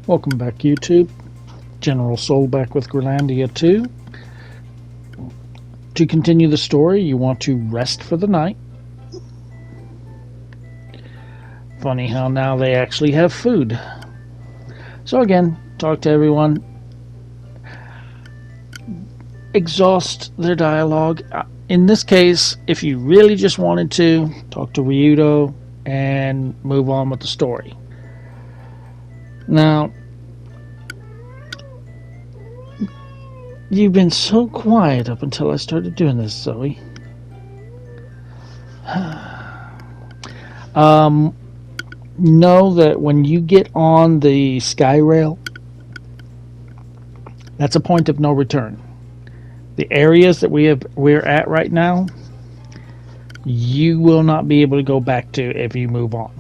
Welcome back, YouTube. General Soul back with Grandia 2. To continue the story, you want to rest for the night. Funny how now they actually have food. So again, talk to everyone. Exhaust their dialogue. In this case, if you really just wanted to, talk to Ryudo and move on with the story. Now, you've been so quiet up until I started doing this, Zoe. Know that when you get on the sky rail, that's a point of no return. The areas that we're at right now, you will not be able to go back to if you move on.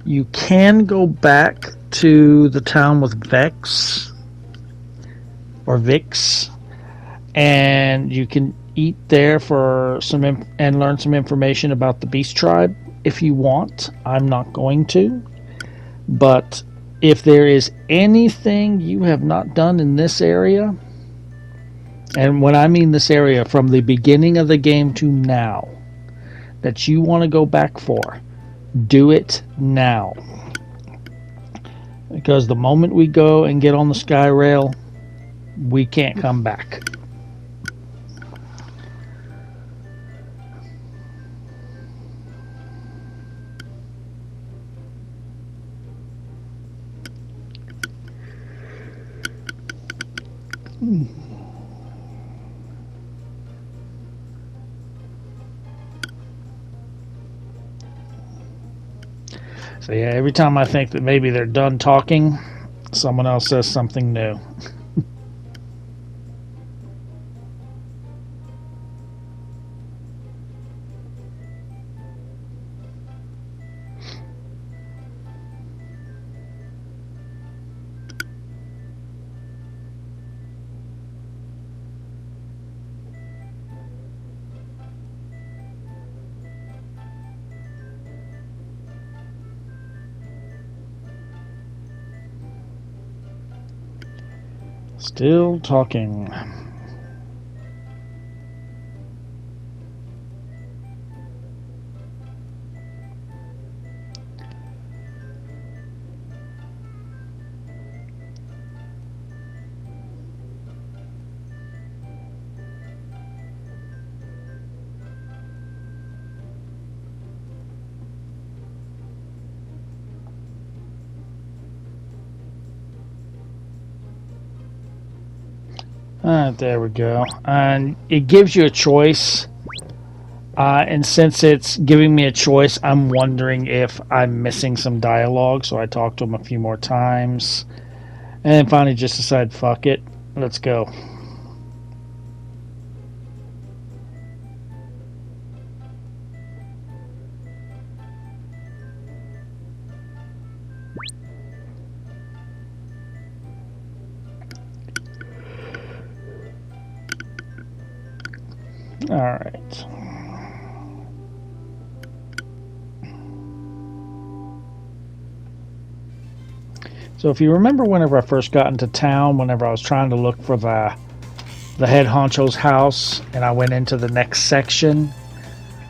You can go back to the town with Vex or Vix, and you can eat there for and learn some information about the Beast Tribe if you want. I'm not going to, but if there is anything you have not done in this area, and when I mean this area from the beginning of the game to now, that you want to go back for, do it now. Because the moment we go and get on the sky rail, we can't come back. So yeah, every time I think that maybe they're done talking, someone else says something new. Still talking. There we go. And it gives you a choice. And since it's giving me a choice, I'm wondering if I'm missing some dialogue. So I talked to him a few more times. And then finally just decided, fuck it. Let's go. All right. So if you remember whenever I first got into town, whenever I was trying to look for the head honcho's house and I went into the next section,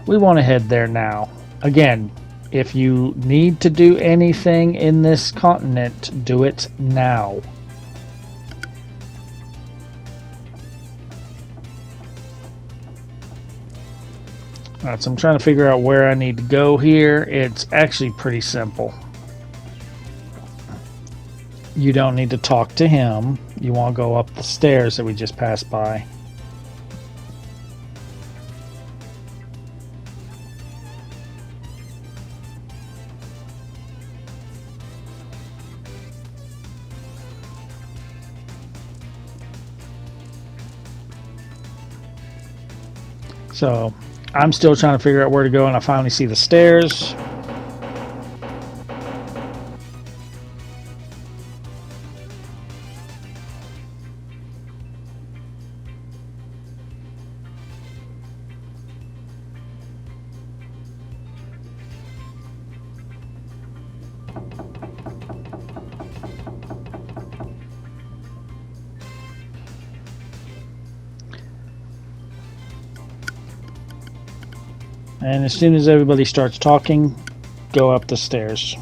we want to head there now. Again, if you need to do anything in this continent, do it now. Alright, so I'm trying to figure out where I need to go here. It's actually pretty simple. You don't need to talk to him. You want to go up the stairs that we just passed by. So I'm still trying to figure out where to go, and I finally see the stairs. And as soon as everybody starts talking, go up the stairs.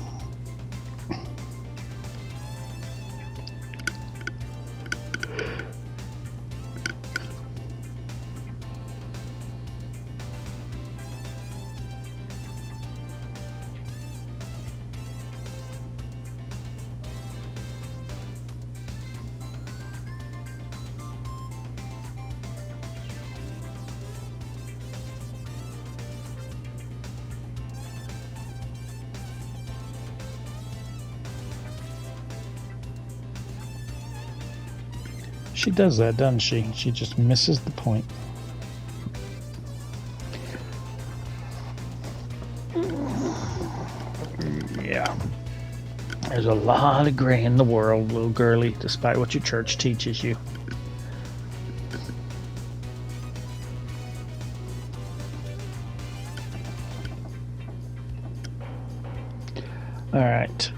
She does that, doesn't she? She just misses the point. Yeah. There's a lot of gray in the world, little girlie, despite what your church teaches you. Alright.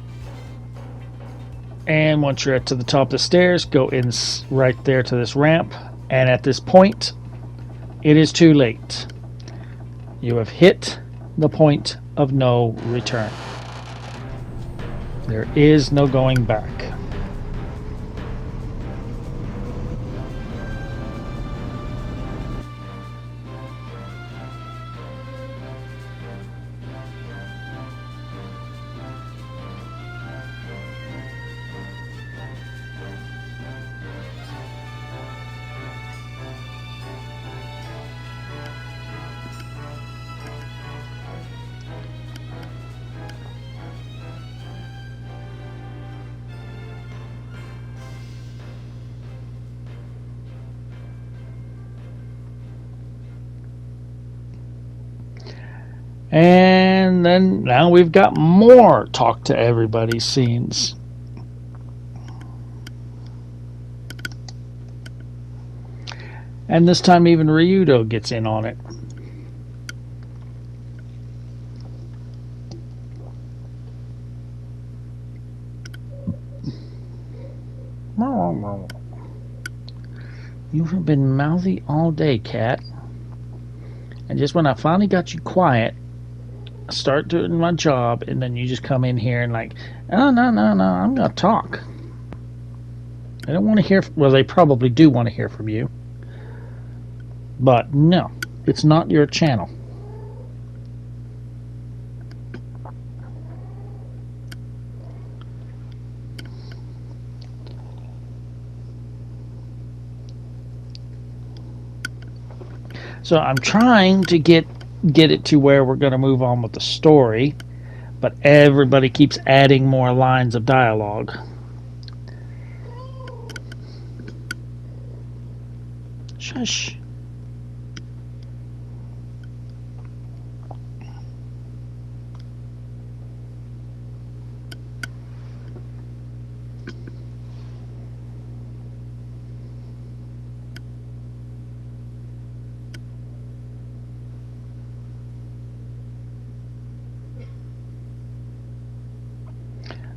And once you're to the top of the stairs, go in right there to this ramp. And at this point, it is too late. You have hit the point of no return. There is no going back. And then now we've got more talk to everybody scenes. And this time even Ryudo gets in on it. You have been mouthy all day, cat. And just when I finally got you quiet, I start doing my job, and then you just come in here and like, oh, no, I'm going to talk. I don't want to hear, well, they probably do want to hear from you. But no, it's not your channel. So I'm trying to get it to where we're going to move on with the story, but everybody keeps adding more lines of dialogue. Shush.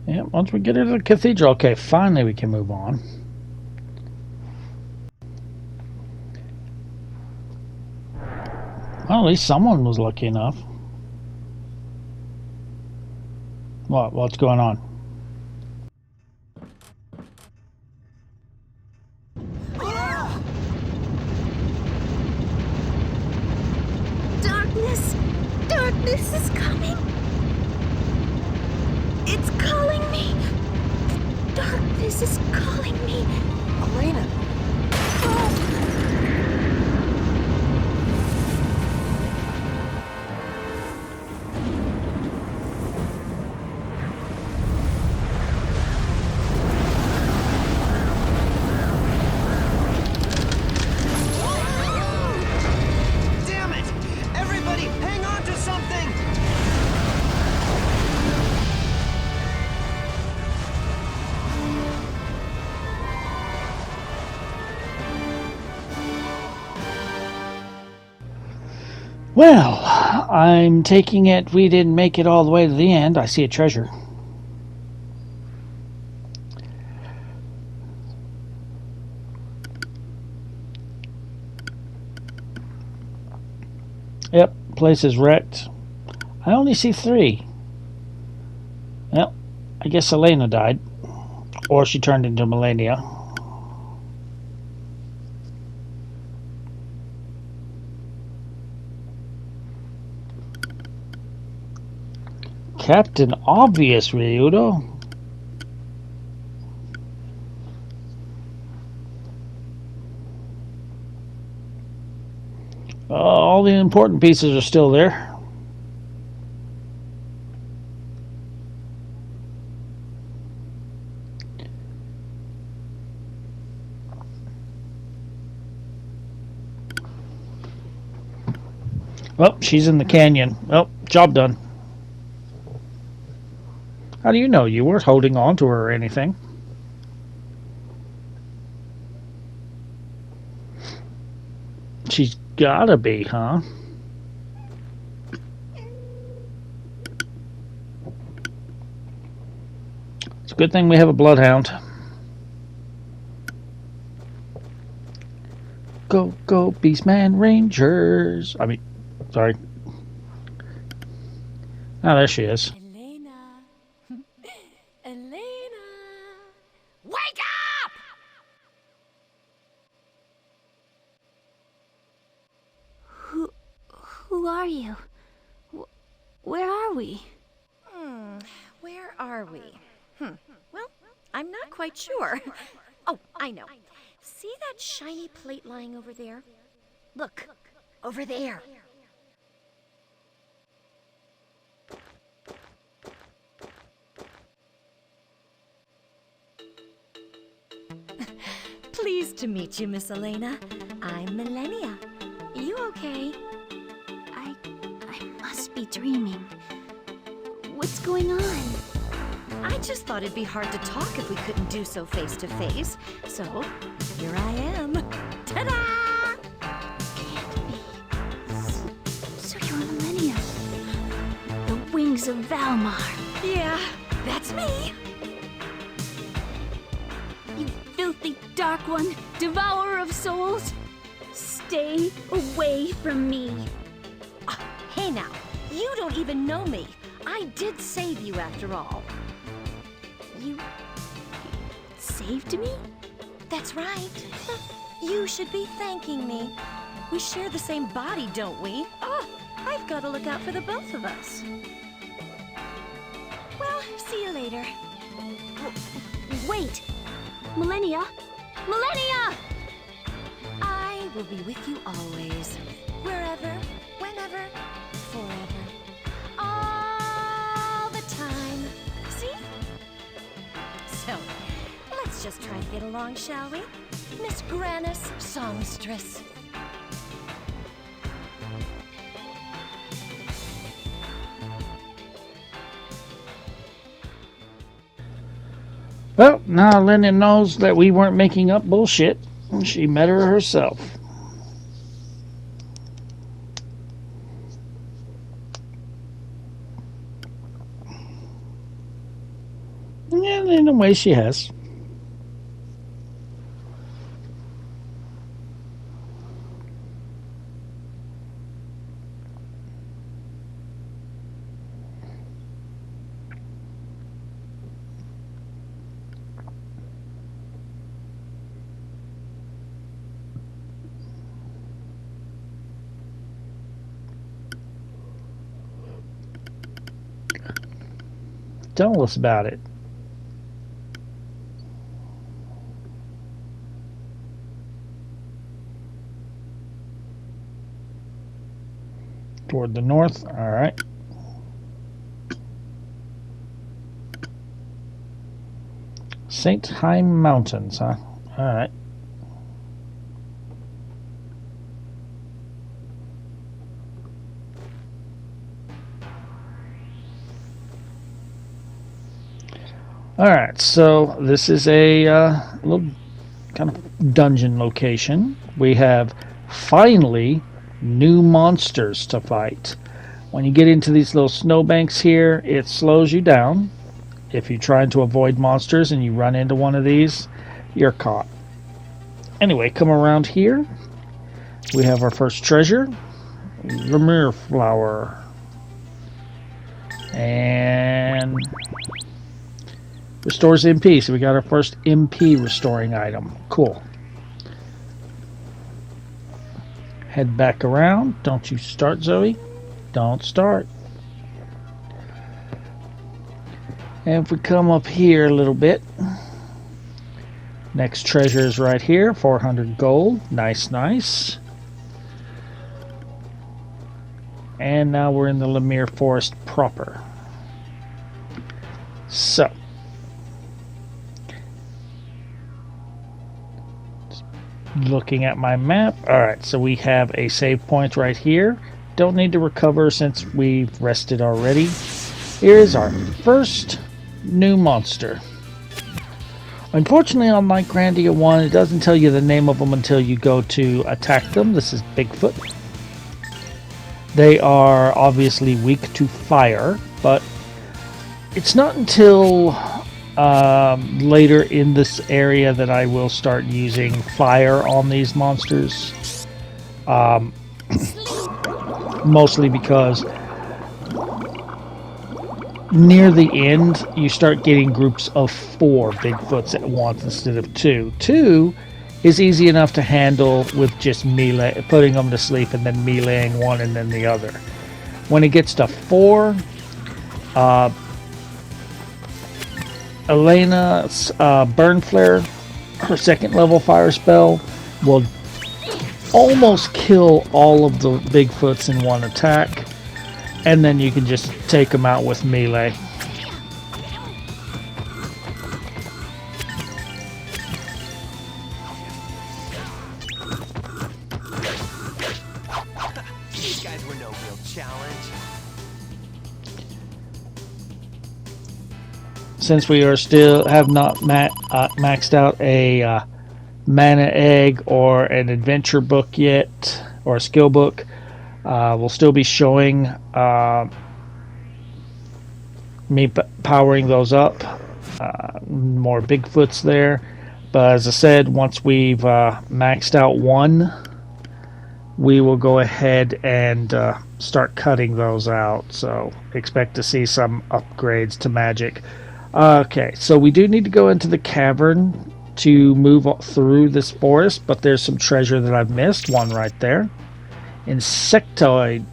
Yeah, once we get into the cathedral, okay, finally we can move on. Well, at least someone was lucky enough. What's going on? Darkness is coming. It's calling me. Darkness is calling me. Elena. Damn it! Everybody, hang on to something! Well, I'm taking it we didn't make it all the way to the end. I see a treasure. Yep, place is wrecked. I only see 3. Well, I guess Elena died. Or she turned into Melania. Captain Obvious, Ryudo. All the important pieces are still there. Well, she's in the canyon. Well, job done. How do you know? You weren't holding on to her or anything. She's gotta be, huh? It's a good thing we have a bloodhound. Go, go, Beastman Rangers. I mean, sorry. Oh, there she is. Elena. Elena. Wake up! Who are you? Where are we? Where are we? Well, I'm not quite sure. Oh, I know. See that shiny plate lying over there? Look, over there. Pleased to meet you, Miss Elena. I'm Melania. You okay? I must be dreaming. What's going on? I just thought it'd be hard to talk if we couldn't do so face to face. So, here I am. Ta-da! Can't be. So you're Millennia. The wings of Valmar. Yeah, that's me. You filthy dark one, devourer of souls. Stay away from me. Hey now, you don't even know me. I did save you after all. You saved me? That's right. You should be thanking me. We share the same body, don't we? Oh, I've got to look out for the both of us. Well, see you later. Wait! Millennia! Millennia! I will be with you always. Wherever, whenever, forever. All the time. See? So, let's just try to get along, shall we? Miss Grannis, songstress. Well, now Lennon knows that we weren't making up bullshit. She met her herself. Yeah, in a way she has. Tell us about it. Toward the north, all right. St. Heim Mountains, huh? All right. All right, so this is a little kind of dungeon location. We have finally new monsters to fight. When you get into these little snowbanks here, it slows you down. If you're trying to avoid monsters and you run into one of these, you're caught. Anyway, come around here. We have our first treasure. Lumir flower. And restores MP. So we got our first MP restoring item. Cool. Head back around. Don't you start, Zoe. Don't start. And if we come up here a little bit, next treasure is right here, 400 gold. Nice, nice. And now we're in the Lumir Forest proper. So, looking at my map. Alright, so we have a save point right here. Don't need to recover since we've rested already. Here's our first new monster. Unfortunately, unlike Grandia 1, it doesn't tell you the name of them until you go to attack them. This is Bigfoot. They are obviously weak to fire, but it's not until later in this area that I will start using fire on these monsters. Mostly because near the end, you start getting groups of 4 Bigfoots at once instead of 2. 2 is easy enough to handle with just melee, putting them to sleep and then meleeing one and then the other. When it gets to 4, Elena's Burn Flare, her 2nd level fire spell, will almost kill all of the Bigfoots in one attack. And then you can just take them out with melee. These guys were no real challenge. Since we are still have not maxed out a mana egg or an adventure book yet, or a skill book, we'll still be showing me powering those up. More Bigfoots there. But as I said, once we've maxed out one, we will go ahead and start cutting those out. So expect to see some upgrades to magic. Okay, so we do need to go into the cavern to move through this forest, but there's some treasure that I've missed. One right there. Insecticide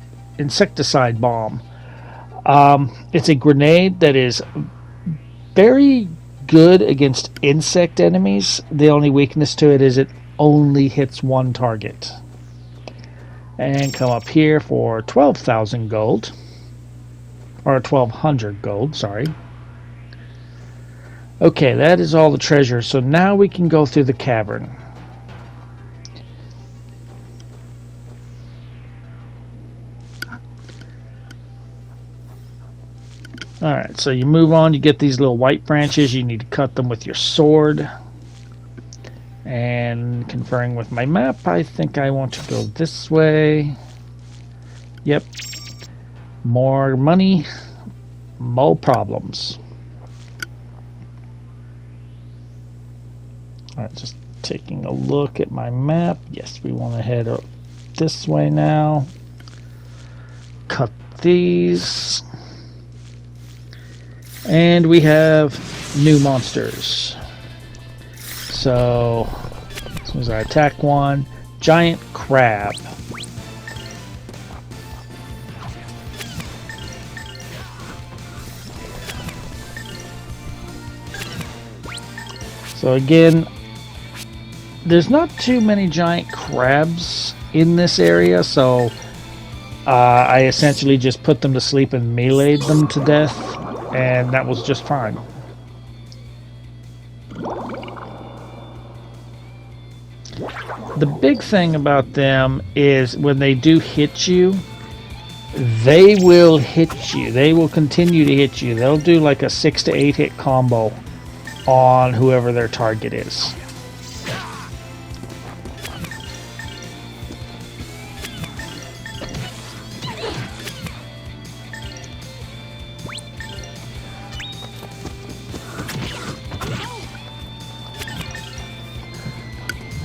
bomb. It's a grenade that is very good against insect enemies. The only weakness to it is it only hits one target. And come up here for 12,000 gold. Or 1,200 gold, sorry. Okay, that is all the treasure. So now we can go through the cavern. Alright, so you move on, you get these little white branches, you need to cut them with your sword. And conferring with my map, I think I want to go this way. Yep. More money, more problems. Alright, just taking a look at my map. Yes, we want to head up this way now. Cut these. And we have new monsters. So, as soon as I attack one, giant crab. So again, there's not too many giant crabs in this area, so I essentially just put them to sleep and meleeed them to death, and that was just fine. The big thing about them is when they do hit you, they will hit you. They will continue to hit you. They'll do like a 6 to 8 hit combo on whoever their target is.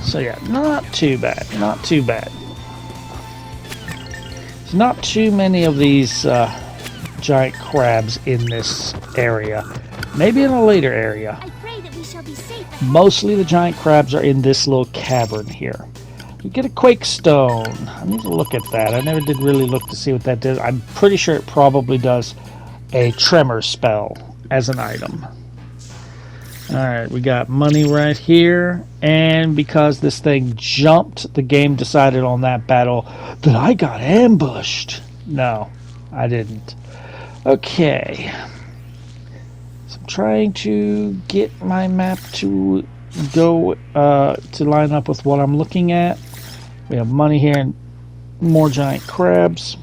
So yeah, not too bad, not too bad. not too many of these giant crabs in this area. Maybe in a later area. I pray that we shall be safe. Mostly the giant crabs are in this little cavern here. You get a quake stone. I need to look at that. I never did really look to see what that did. I'm pretty sure it probably does a tremor spell as an item. Alright, we got money right here. And because this thing jumped, the game decided on that battle that I got ambushed. No, I didn't. Okay. So I'm trying to get my map to go to line up with what I'm looking at. We have money here and more giant crabs.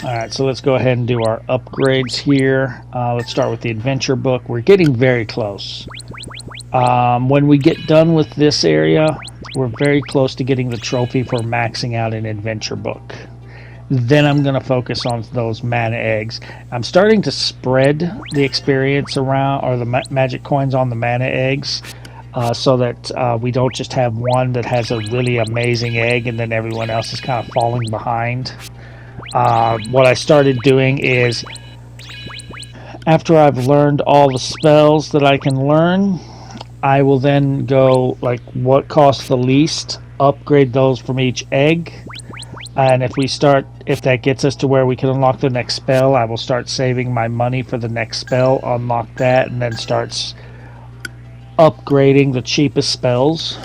Alright, so let's go ahead and do our upgrades here. Let's start with the adventure book. We're getting very close. When we get done with this area, we're very close to getting the trophy for maxing out an adventure book. Then I'm going to focus on those mana eggs. I'm starting to spread the experience around, or the magic coins on the mana eggs, so that we don't just have one that has a really amazing egg and then everyone else is kind of falling behind. What I started doing is, after I've learned all the spells that I can learn, I will then go, like, what costs the least, upgrade those from each egg. And if that gets us to where we can unlock the next spell, I will start saving my money for the next spell, unlock that, and then starts upgrading the cheapest spells.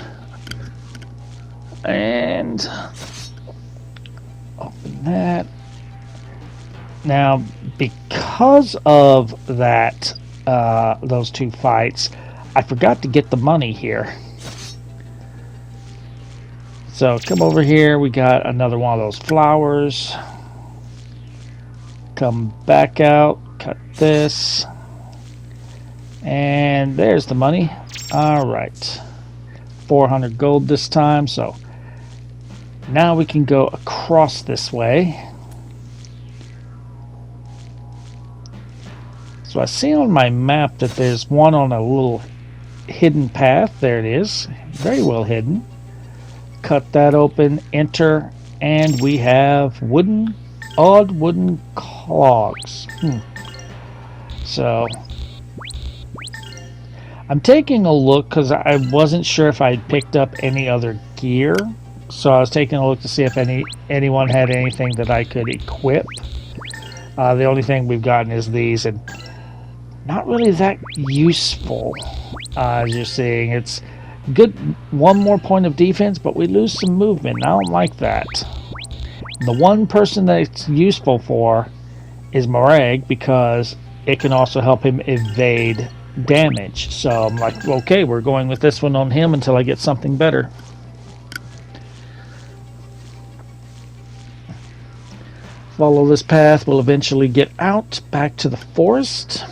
And open that. Now, because of that, those two fights, I forgot to get the money here. So come over here, we got another one of those flowers. Come back out, cut this. And there's the money. Alright. 400 gold this time, so now we can go across this way. So I see on my map that there's one on a little hidden path. There it is. Very well hidden. Cut that open, enter, and we have odd wooden clogs. So I'm taking a look because I wasn't sure if I'd picked up any other gear. So I was taking a look to see if anyone had anything that I could equip. The only thing we've gotten is these, and not really that useful. As you're seeing, it's good, one more point of defense, but we lose some movement. I don't like that. The one person that it's useful for is Morag, because it can also help him evade damage. So I'm like, okay, we're going with this one on him until I get something better. Follow this path, we'll eventually get out back to the forest.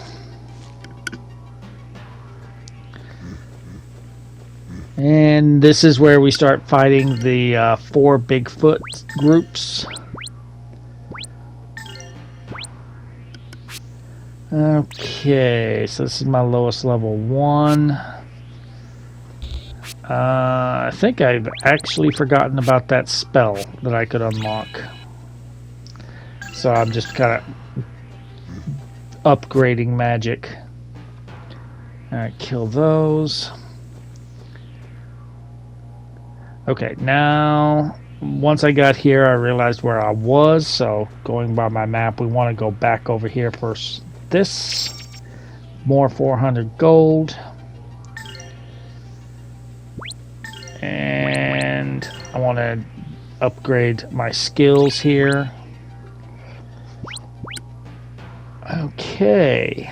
And this is where we start fighting the 4 Bigfoot groups. Okay, so this is my lowest level 1. I think I've actually forgotten about that spell that I could unlock. So I'm just kind of upgrading magic. Alright, kill those. Okay, now, once I got here, I realized where I was, so going by my map, we want to go back over here for this. More 400 gold. And I want to upgrade my skills here. Okay.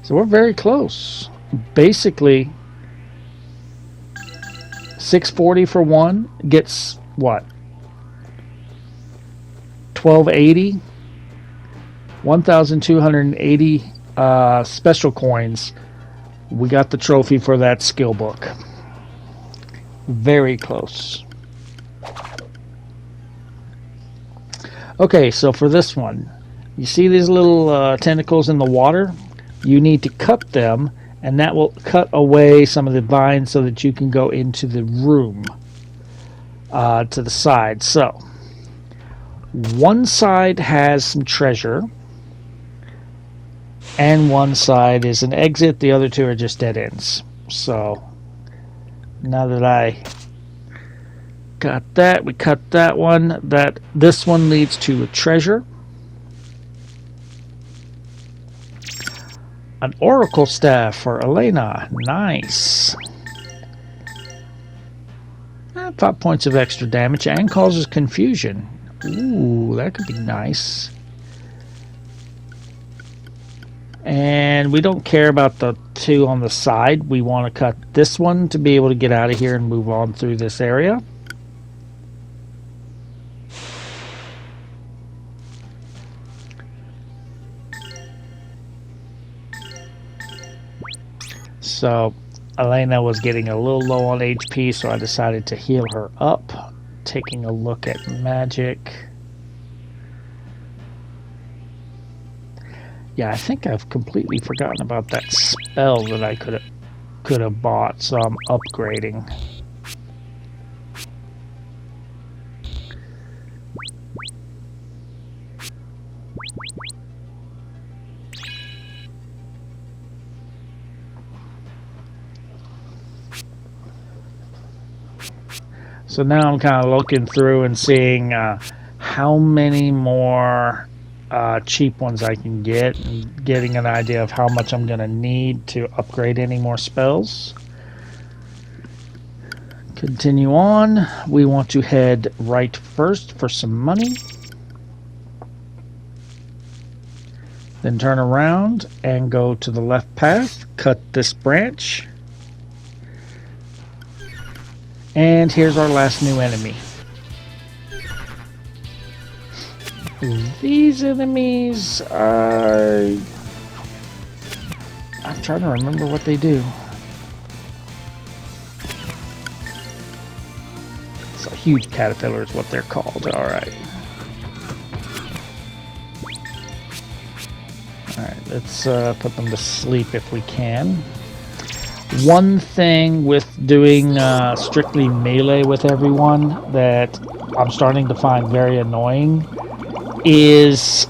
So we're very close. Basically, 640 for one gets what? 1280. 1,280 special coins. We got the trophy for that skill book. Very close. Okay, so for this one, you see these little tentacles in the water? You need to cut them, and that will cut away some of the vines so that you can go into the room. to the side. So one side has some treasure, and one side is an exit. The other two are just dead ends. So now that I got that, we cut that one. This one leads to a treasure. An oracle staff for Elena. Nice. 5 points of extra damage and causes confusion. Ooh, that could be nice. And we don't care about the two on the side. We want to cut this one to be able to get out of here and move on through this area. So Elena was getting a little low on HP, so I decided to heal her up. Taking a look at magic. Yeah, I think I've completely forgotten about that spell that I could have bought, so I'm upgrading. So now I'm kind of looking through and seeing how many more cheap ones I can get, and getting an idea of how much I'm going to need to upgrade any more spells. Continue on. We want to head right first for some money. Then turn around and go to the left path. Cut this branch. And here's our last new enemy. These enemies are... I'm trying to remember what they do. It's a huge caterpillar is what they're called. Alright. Alright, let's put them to sleep if we can. One thing with doing strictly melee with everyone that I'm starting to find very annoying is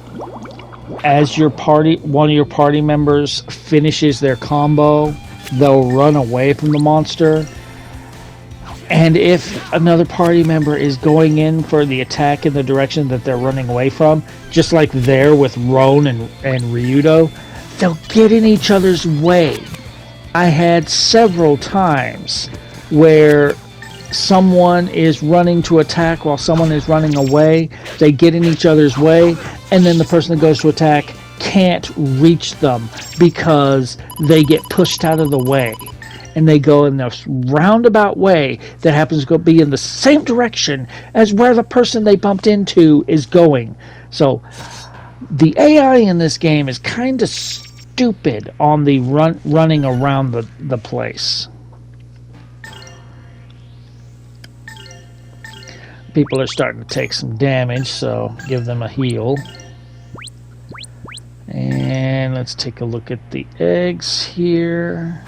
as one of your party members finishes their combo, they'll run away from the monster. And if another party member is going in for the attack in the direction that they're running away from, just like there with Roan and Ryudo, they'll get in each other's way. I had several times where someone is running to attack while someone is running away. They get in each other's way, and then the person that goes to attack can't reach them because they get pushed out of the way. And they go in this roundabout way that happens to be in the same direction as where the person they bumped into is going. So the AI in this game is kind of stupid on the running around the place. People are starting to take some damage, so give them a heal. And let's take a look at the eggs here.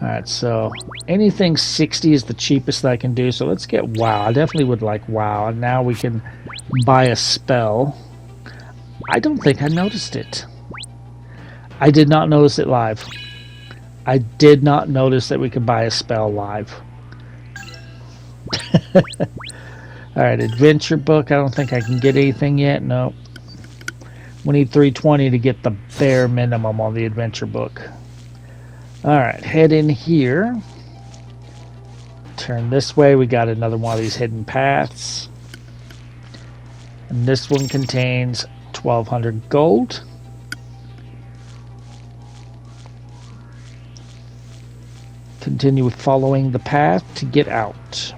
Alright, so anything 60 is the cheapest that I can do, so let's get WoW. I definitely would like WoW, and now we can buy a spell. I don't think I noticed it. I did not notice it live. I did not notice that we could buy a spell live. Alright, adventure book. I don't think I can get anything yet. No. We need 320 to get the bare minimum on the adventure book. Alright, head in here. Turn this way. We got another one of these hidden paths. And this one contains 1,200 gold. Continue following the path to get out.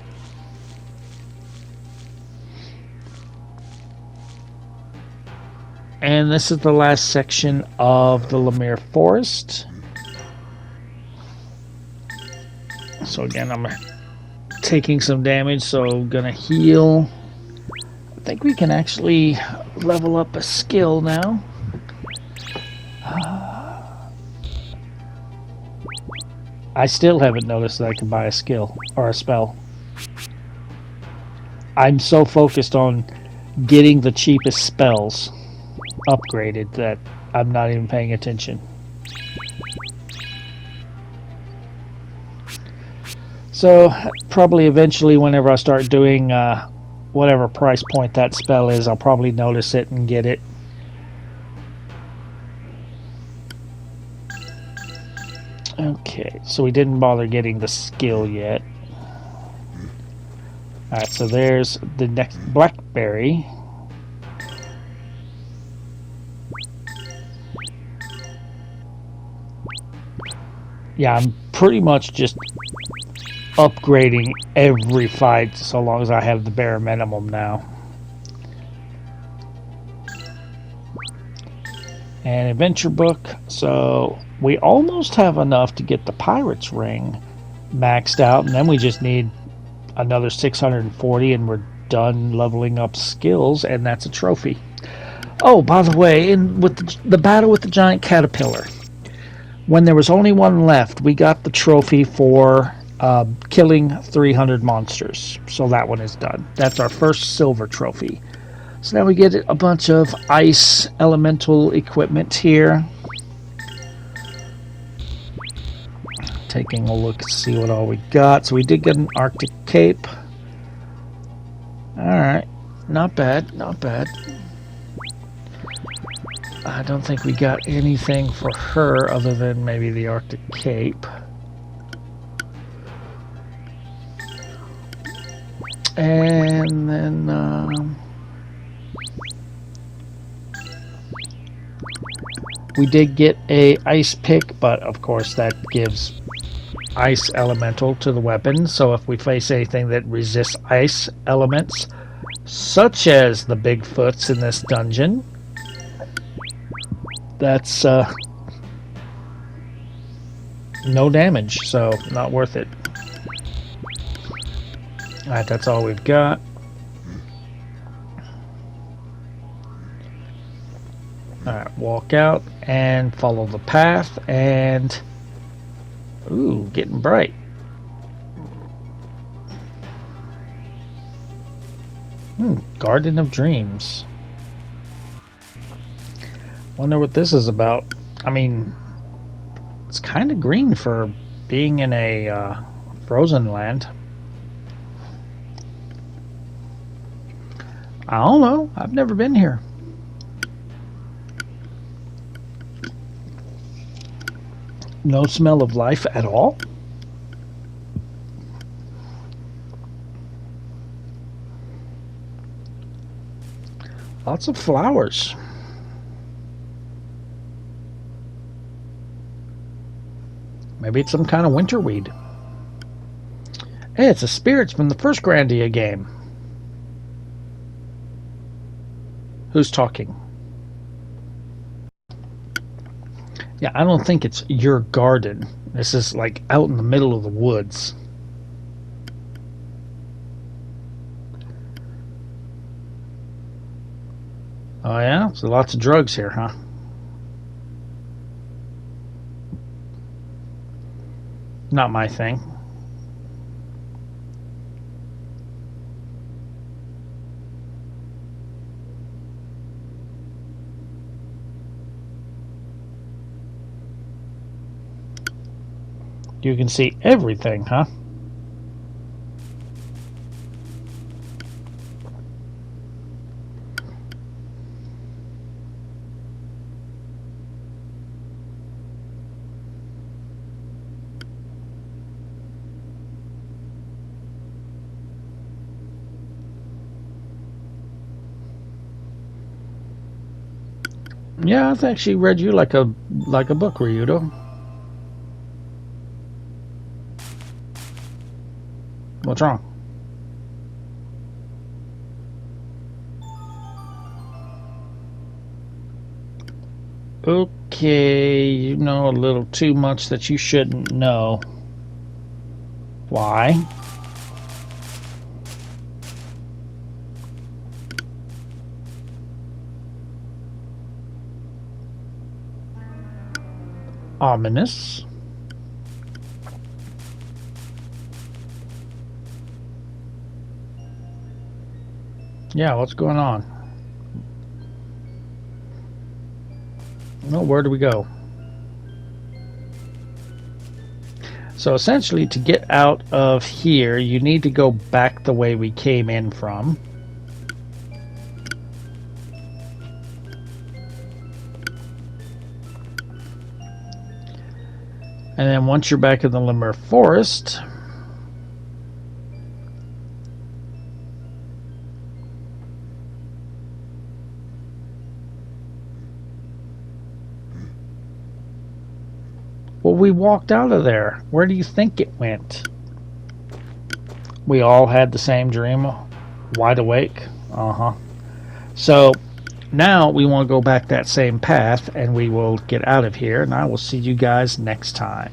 And this is the last section of the Lumir Forest. So again, I'm taking some damage, so I'm gonna heal. I think we can actually level up a skill now. I still haven't noticed that I can buy a skill or a spell. I'm so focused on getting the cheapest spells upgraded that I'm not even paying attention. So probably eventually whenever I start doing whatever price point that spell is, I'll probably notice it and get it. Okay, so we didn't bother getting the skill yet. Alright, so there's the next blackberry. Yeah, I'm pretty much just upgrading every fight so long as I have the bare minimum now. And adventure book, so we almost have enough to get the pirate's ring maxed out, and then we just need another 640 and we're done leveling up skills, and that's a trophy. Oh, by the way, with the battle with the giant caterpillar, when there was only one left, we got the trophy for killing 300 monsters. So that one is done. That's our first silver trophy. So now we get a bunch of ice elemental equipment here. Taking a look to see what all we got. So we did get an Arctic cape. Alright. Not bad. Not bad. I don't think we got anything for her other than maybe the Arctic cape. And then we did get a ice pick, but of course that gives ice elemental to the weapon. So if we face anything that resists ice elements, such as the Bigfoots in this dungeon, that's no damage, so not worth it. Alright, that's all we've got. Alright, walk out and follow the path, and ooh, getting bright. Garden of Dreams. Wonder what this is about. I mean, it's kind of green for being in a frozen land. I don't know. I've never been here. No smell of life at all. Lots of flowers. Maybe it's some kind of winter weed. Hey, it's the spirits from the first Grandia game. Who's talking? Yeah, I don't think it's your garden. This is like out in the middle of the woods. Oh yeah? So lots of drugs here, huh? Not my thing. You can see everything, huh? Yeah, I think she read you like a book, Ryudo. What's wrong? Okay, you know a little too much that you shouldn't know. Why? Ominous. Yeah, what's going on? Well, where do we go? So essentially, to get out of here, you need to go back the way we came in from. And then once you're back in the Lumir Forest, well, we walked out of there. Where do you think it went? We all had the same dream, wide awake. So now we want to go back that same path, and we will get out of here, and I will see you guys next time.